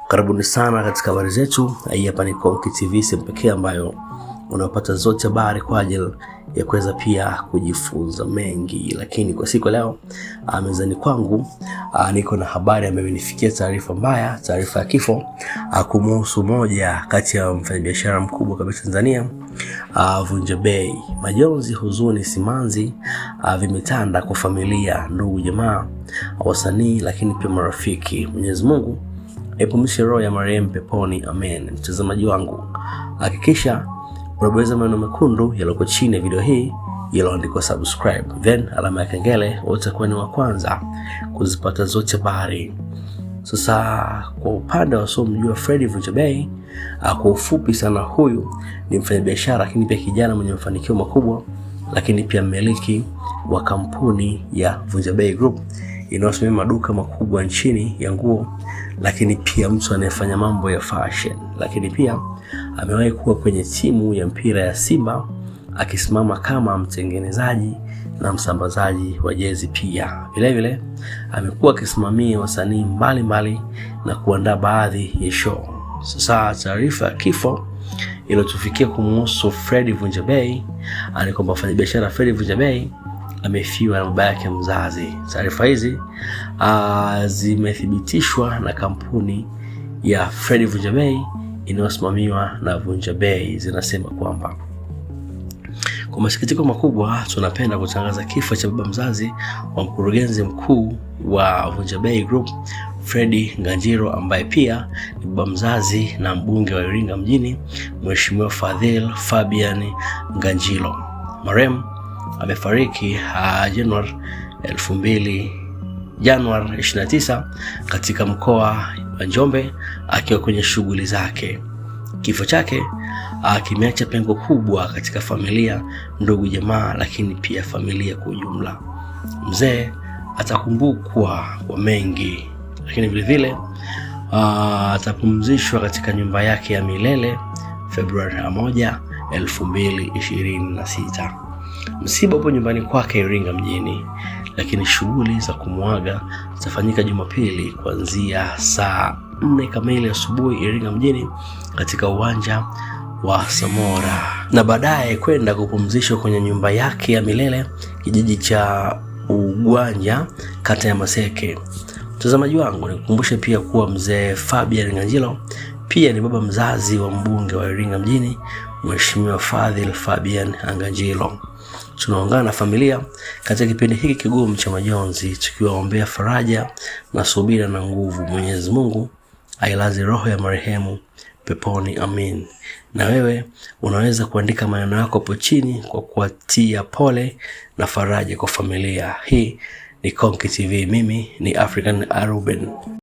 Karibuni sana katika habari zetu. Hii hapa ni Konki TV, sehemu pekee ambayo unapata zote habari kwa ajili ya kuweza pia kujifunza mengi. Lakini kwa siku leo mezani kwangu niko na habari ambayo imenifikia, taarifa mbaya, taarifa ya kifo kumhusu moja kati ya mfanyabiashara mkubwa kabisa Tanzania, Vunja Bei. Majonzi, huzuni, simanzi vimetanda kwa familia, ndugu, jamaa, wasanii, lakini pia marafiki. Mwenyezi Mungu ipumzishe roho ya marehemu peponi, amen. Mtazamaji wangu, hakikisha unabonyeza maneno mekundu yaliyoko chini ya video hii yaliyoandikwa subscribe, then alama ya kengele, utakuwa ni wa kwanza kuzipata zote habari. Sasa kwa upande wa mjua Freddy Vunja Bei, kwa ufupi sana, huyu ni mfanyabiashara lakini pia kijana mwenye mafanikio makubwa, lakini pia mmiliki wa kampuni ya Vunja Bei Group inayosimamia maduka makubwa nchini ya nguo, lakini pia mtu anayefanya mambo ya fashion. Lakini pia amewahi kuwa kwenye timu ya mpira ya Simba akisimama kama mtengenezaji na msambazaji wa jezi. Pia vile vile amekuwa akisimamia wasanii mbalimbali na kuandaa baadhi ya show. Sasa taarifa ya kifo iliyotufikia kumhusu Freddy Vunja Bei ni kwamba mfanyabiashara Freddy Vunja Bei amefiwa na baba yake mzazi. Taarifa hizi zimethibitishwa na kampuni ya Freddy Vunja Bei inayosimamiwa na Vunja Bei. Zinasema kwamba kwa masikitiko makubwa tunapenda kutangaza kifo cha baba mzazi wa mkurugenzi mkuu wa Vunja Bei Group, Freddy Ngajilo, ambaye pia ni baba mzazi na mbunge wa Iringa mjini, Mheshimiwa Fadhil Fabian Ngajilo. Marehemu amefariki Januari 29 katika mkoa wa Njombe akiwa kwenye shughuli zake. Kifo chake kimeacha pengo kubwa katika familia, ndugu, jamaa, lakini pia familia kwa ujumla. Mzee atakumbukwa kwa mengi, lakini vile vile atapumzishwa katika nyumba yake ya milele Februari 1, 2026. Msiba upo nyumbani kwake Iringa mjini, lakini shughuli za kumuaga zitafanyika Jumapili kuanzia saa 4 kamili asubuhi Iringa mjini katika uwanja wa Samora, na baadaye kwenda kupumzishwa kwenye nyumba yake ya milele kijiji cha Ugwanja, kata ya Maseke. Mtazamaji wangu, nikukumbushe pia kuwa mzee Fabian Ngajilo pia ni baba mzazi wa mbunge wa Iringa mjini, Mheshimiwa Fadhil Fabian Ngajilo. Tunaungana na familia katika kipindi hiki kigumu cha majonzi, tukiwaombea faraja na subira na nguvu. Mwenyezi Mungu ailaze roho ya marehemu peponi, amin. Na wewe unaweza kuandika maneno yako hapo chini kwa kuatia pole na faraja kwa familia. Hii ni Konki TV, mimi ni African Aruben.